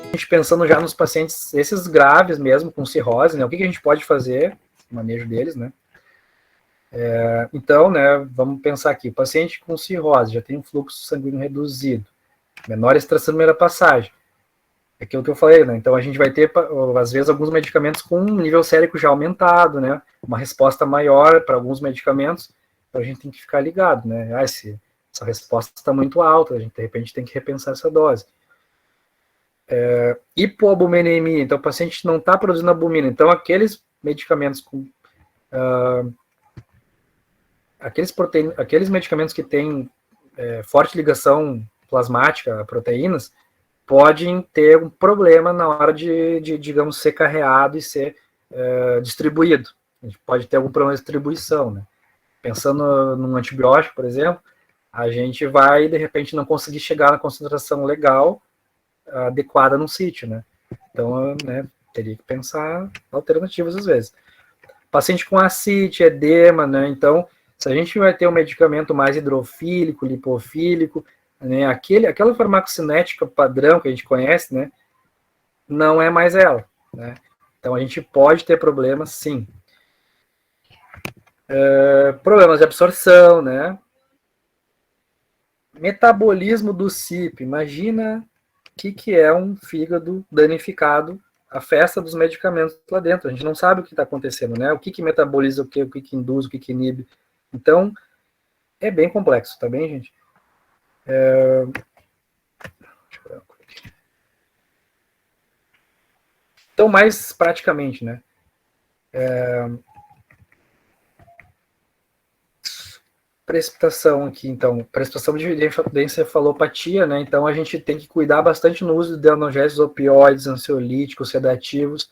a gente pensando já nos pacientes, esses graves mesmo, com cirrose, né? O que a gente pode fazer, o manejo deles, né? Então, né, vamos pensar aqui, paciente com cirrose, já tem um fluxo sanguíneo reduzido, menor extração na primeira passagem, é aquilo que eu falei, né? Então a gente vai ter, às vezes, alguns medicamentos com um nível sérico já aumentado, né? Uma resposta maior para alguns medicamentos, então a gente tem que ficar ligado, né? Essa resposta está muito alta, a gente de repente tem que repensar essa dose. Hipoalbuminemia, então o paciente não está produzindo albumina, então aqueles medicamentos com aqueles medicamentos que têm forte ligação plasmática a proteínas podem ter um problema na hora de digamos, ser carreado e ser distribuído. A gente pode ter algum problema de distribuição, né? Pensando num antibiótico, por exemplo, a gente vai, de repente, não conseguir chegar na concentração legal adequada num sítio, né? Então, né, teria que pensar alternativas às vezes. Paciente com ascite, edema, né? Então, se a gente vai ter um medicamento mais hidrofílico, lipofílico, né, aquela farmacocinética padrão que a gente conhece, né, não é mais ela, né? Então, a gente pode ter problemas, sim. Problemas de absorção, né? Metabolismo do CIP. Imagina o que é um fígado danificado, a festa dos medicamentos lá dentro. A gente não sabe o que está acontecendo, né? O que metaboliza o que induz, o que inibe. Então, é bem complexo, tá bem, gente? Então, mais praticamente, né? Precipitação aqui, então, precipitação de encefalopatia, né? Então, a gente tem que cuidar bastante no uso de analgésicos, opioides, ansiolíticos, sedativos,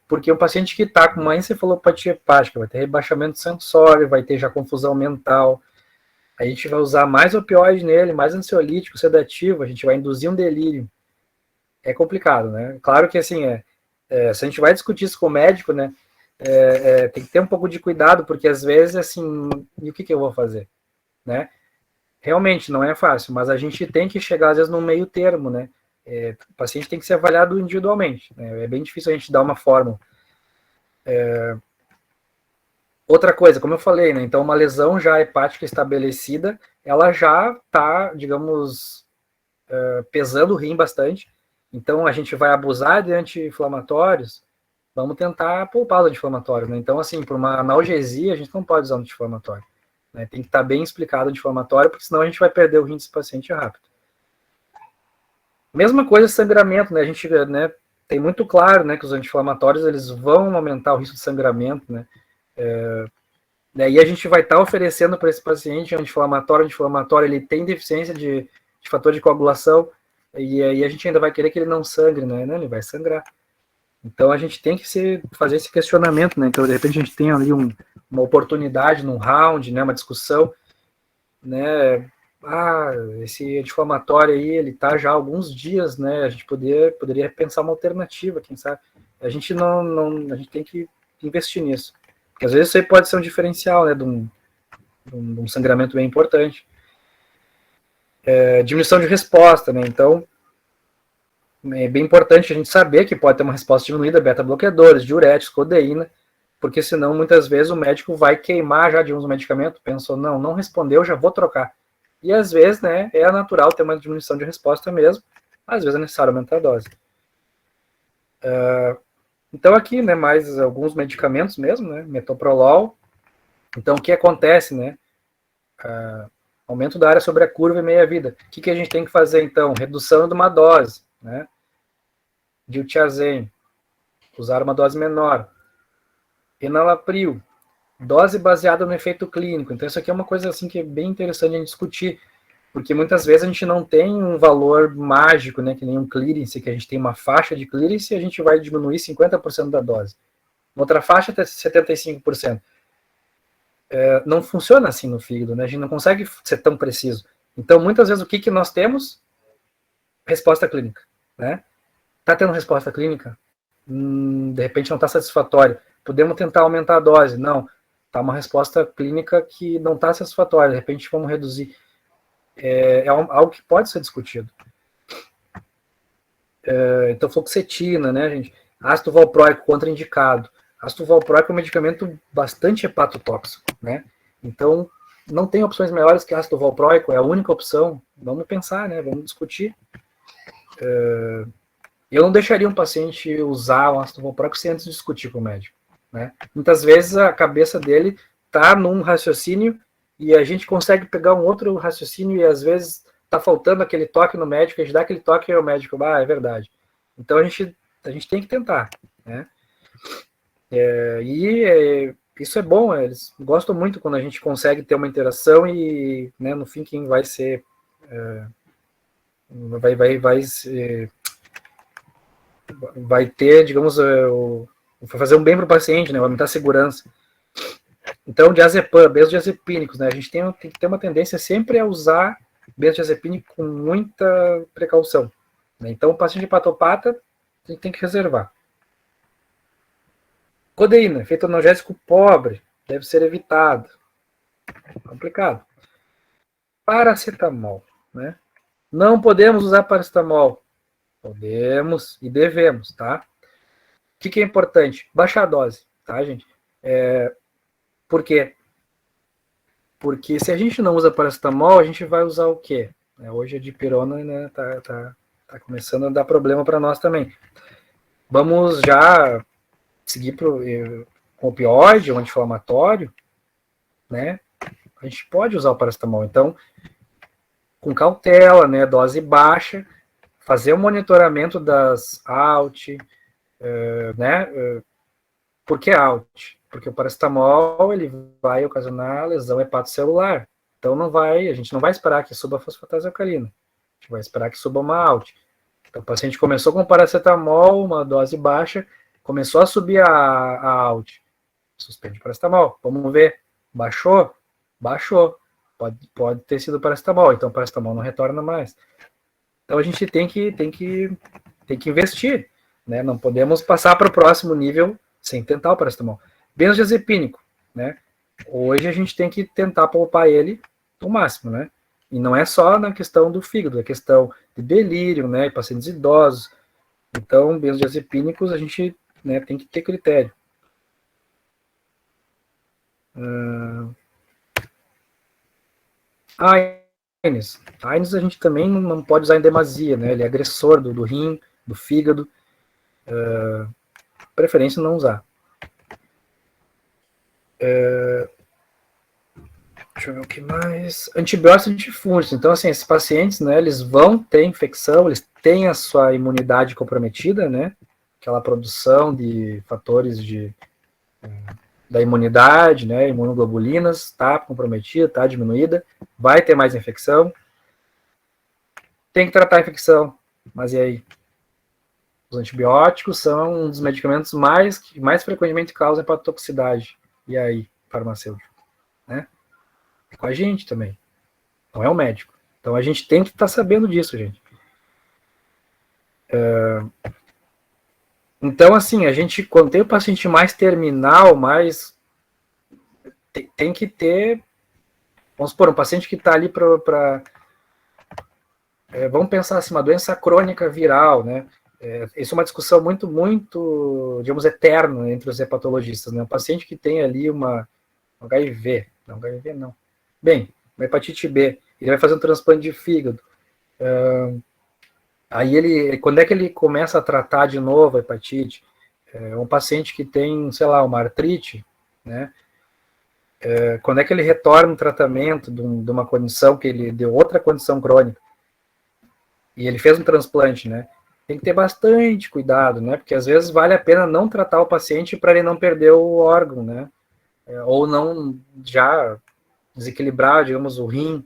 porque um paciente que está com uma encefalopatia hepática vai ter rebaixamento sensório, vai ter já confusão mental, a gente vai usar mais opioide nele, mais ansiolítico, sedativo, a gente vai induzir um delírio. É complicado, né? Claro que, assim, se a gente vai discutir isso com o médico, né, tem que ter um pouco de cuidado, porque às vezes, assim, e o que eu vou fazer, né? Realmente não é fácil, mas a gente tem que chegar, às vezes, num meio termo, né? O paciente tem que ser avaliado individualmente, né? É bem difícil a gente dar uma fórmula. Outra coisa, como eu falei, né? Então, uma lesão já hepática estabelecida, ela já está, digamos, pesando o rim bastante. Então, a gente vai abusar de anti-inflamatórios, vamos tentar poupar o anti-inflamatório, né? Então, assim, por uma analgesia, a gente não pode usar um anti-inflamatório, né? Tem que estar bem explicado o anti-inflamatório, porque senão a gente vai perder o rim desse paciente rápido. Mesma coisa sangramento, né? A gente, né, tem muito claro, né, que os anti-inflamatórios eles vão aumentar o risco de sangramento, né? E a gente vai estar oferecendo para esse paciente anti-inflamatório, ele tem deficiência de fator de coagulação, e aí a gente ainda vai querer que ele não sangre, né? Não, ele vai sangrar. Então a gente tem que fazer esse questionamento, né? Então, de repente, a gente tem ali uma oportunidade num round, né? Uma discussão, né? Esse anti-inflamatório aí, ele tá já há alguns dias, né? A gente poderia pensar uma alternativa, quem sabe? A gente a gente tem que investir nisso. Porque às vezes isso aí pode ser um diferencial, né? De um sangramento bem importante. Diminuição de resposta, né? Então, é bem importante a gente saber que pode ter uma resposta diminuída, beta-bloqueadores, diuréticos, codeína, porque senão muitas vezes o médico vai queimar já de uns medicamentos, pensou, não respondeu, já vou trocar. E às vezes, né, é natural ter uma diminuição de resposta mesmo, às vezes é necessário aumentar a dose. Então aqui, né, mais alguns medicamentos mesmo, né, metoprolol. Então o que acontece, né, aumento da área sobre a curva e meia-vida. O que a gente tem que fazer então? Redução de uma dose, né, diltiazem, usar uma dose menor. Enalapril, dose baseada no efeito clínico. Então, isso aqui é uma coisa assim que é bem interessante a gente discutir, porque muitas vezes a gente não tem um valor mágico, né, que nem um clearance, que a gente tem uma faixa de clearance e a gente vai diminuir 50% da dose. Outra faixa até 75%. Não funciona assim no fígado, né? A gente não consegue ser tão preciso. Então, muitas vezes, o que nós temos? Resposta clínica, né? Tá tendo resposta clínica? De repente não está satisfatório. Podemos tentar aumentar a dose? Não. Está uma resposta clínica que não está satisfatória. De repente vamos reduzir. É algo que pode ser discutido. Então, fluoxetina, né, gente? Ácido valproico contraindicado. Ácido valproico é um medicamento bastante hepatotóxico, né? Então, não tem opções melhores que ácido valproico, é a única opção. Vamos pensar, né? Vamos discutir. Eu não deixaria um paciente usar o ácido valproico sem antes discutir com o médico, né? Muitas vezes a cabeça dele está num raciocínio e a gente consegue pegar um outro raciocínio e às vezes está faltando aquele toque no médico, a gente dá aquele toque e o médico, é verdade. Então a gente tem que tentar, né? Isso é bom, eles gostam muito quando a gente consegue ter uma interação e, né, no fim, quem vai ser. Vai ter, digamos, fazer um bem para o paciente, né, aumentar a segurança. Então, diazepam, benzodiazepínicos, né, a gente tem que ter uma tendência sempre a usar benzodiazepínico com muita precaução. Né? Então, o paciente hepatopata, a gente tem que reservar. Codeína, efeito analgésico pobre, deve ser evitado. Complicado. Paracetamol, né? Não podemos usar paracetamol. Podemos e devemos, tá? O que é importante? Baixar a dose, tá, gente? Por quê? Porque se a gente não usa paracetamol, a gente vai usar o quê? Hoje a dipirona, né, tá começando a dar problema para nós também. Vamos já seguir com opioide, um anti-inflamatório, né? A gente pode usar o paracetamol. Então, com cautela, né, dose baixa, fazer o monitoramento das ALT, né? Por que ALT? Porque o paracetamol ele vai ocasionar lesão hepatocelular. Então a gente não vai esperar que suba a fosfatase alcalina. A gente vai esperar que suba uma ALT. Então o paciente começou com paracetamol, uma dose baixa, começou a subir a ALT. Suspende o paracetamol. Vamos ver. Baixou? Baixou. Pode ter sido paracetamol. Então o paracetamol não retorna mais. Então a gente tem que investir. Né? Não podemos passar para o próximo nível sem tentar o paracetamol. Benzodiazepínico, né? Hoje a gente tem que tentar poupar ele ao máximo, né? E não é só na questão do fígado, é questão de delírio, né? Pacientes idosos. Então, benzodiazepínicos a gente, né, tem que ter critério. AINES. AINES a gente também não pode usar em demasia, né? Ele é agressor do rim, do fígado. Preferência não usar. Deixa eu ver o que mais. Antibióticos antifúngicos. Então, assim, esses pacientes, né, eles vão ter infecção, eles têm a sua imunidade comprometida, né? Aquela produção de fatores da imunidade, né? Imunoglobulinas, está comprometida, está diminuída, vai ter mais infecção. Tem que tratar a infecção. Mas e aí? Os antibióticos são um dos medicamentos que mais frequentemente causam hepatotoxicidade. E aí, farmacêutico? Né? É com a gente também. Não é o médico. Então a gente tem que estar sabendo disso, gente. Então, assim, a gente, quando tem o paciente mais terminal, tem que ter. Vamos supor, um paciente que está ali para. Vamos pensar assim, uma doença crônica viral, né? Isso é uma discussão muito, digamos, eterna entre os hepatologistas, né? Um paciente que tem ali um HIV, não, HIV não. Bem, uma hepatite B, ele vai fazer um transplante de fígado. Aí quando é que ele começa a tratar de novo a hepatite? Um paciente que tem, sei lá, uma artrite, né? Quando é que ele retorna o tratamento de uma condição que ele deu outra condição crônica? E ele fez um transplante, né? Tem que ter bastante cuidado, né? Porque às vezes vale a pena não tratar o paciente para ele não perder o órgão, né? Ou não já desequilibrar, digamos, o rim,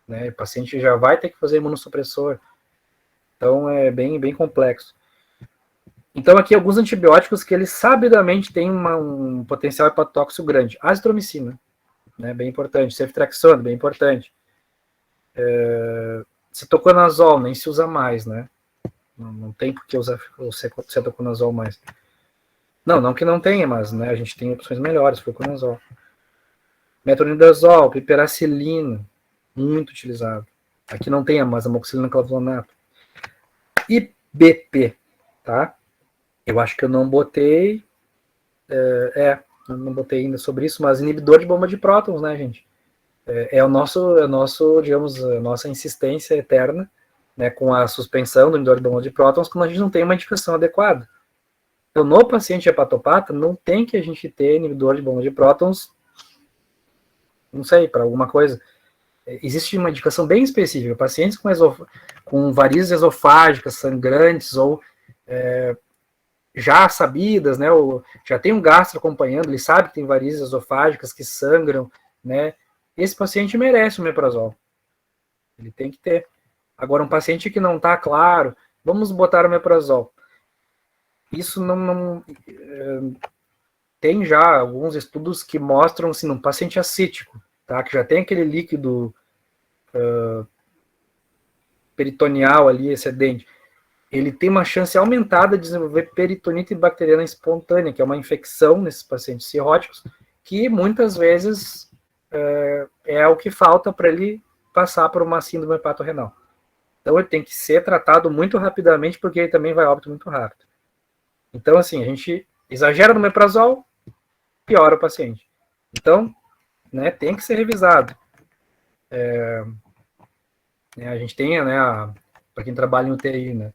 né? O paciente já vai ter que fazer imunossupressor. Então é bem complexo. Então aqui alguns antibióticos que eles sabidamente têm um potencial hepatotóxico grande. Azitromicina, né? Bem importante. Ceftriaxona, bem importante. Cetoconazol, nem se usa mais, né? Não tem por que usar o cetoconazol mais. Não que não tenha, mas né, a gente tem opções melhores, fluconazol. Metronidazol, piperacilina, muito utilizado. Aqui não tem, mas amoxicilina clavulato. E BP, tá? Eu acho que eu não botei, não botei ainda sobre isso, mas inibidor de bomba de prótons, né, gente? É o nosso, digamos, a nossa insistência eterna, né, com a suspensão do inibidor de bomba de prótons, quando a gente não tem uma indicação adequada. Então, no paciente hepatopata, não tem que a gente ter inibidor de bomba de prótons, não sei, para alguma coisa. Existe uma indicação bem específica. Pacientes com varizes esofágicas sangrantes ou já sabidas, né, ou já tem um gastro acompanhando, ele sabe que tem varizes esofágicas que sangram, né, esse paciente merece o omeprazol. Ele tem que ter. Agora, um paciente que não está claro, vamos botar o omeprazol. Isso não tem já alguns estudos que mostram, assim, num paciente ascítico, tá, que já tem aquele líquido peritoneal ali excedente, ele tem uma chance aumentada de desenvolver peritonite bacteriana espontânea, que é uma infecção nesses pacientes cirróticos, que muitas vezes é o que falta para ele passar por uma síndrome hepatorrenal. Então ele tem que ser tratado muito rapidamente, porque ele também vai a óbito muito rápido. Então, assim, a gente exagera no omeprazol, piora o paciente. Então, né, tem que ser revisado. A gente tem, né, para quem trabalha em UTI, né,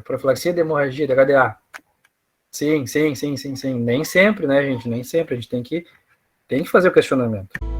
profilaxia de hemorragia, de HDA. Sim. Nem sempre, né, gente? Nem sempre. A gente tem que fazer o questionamento.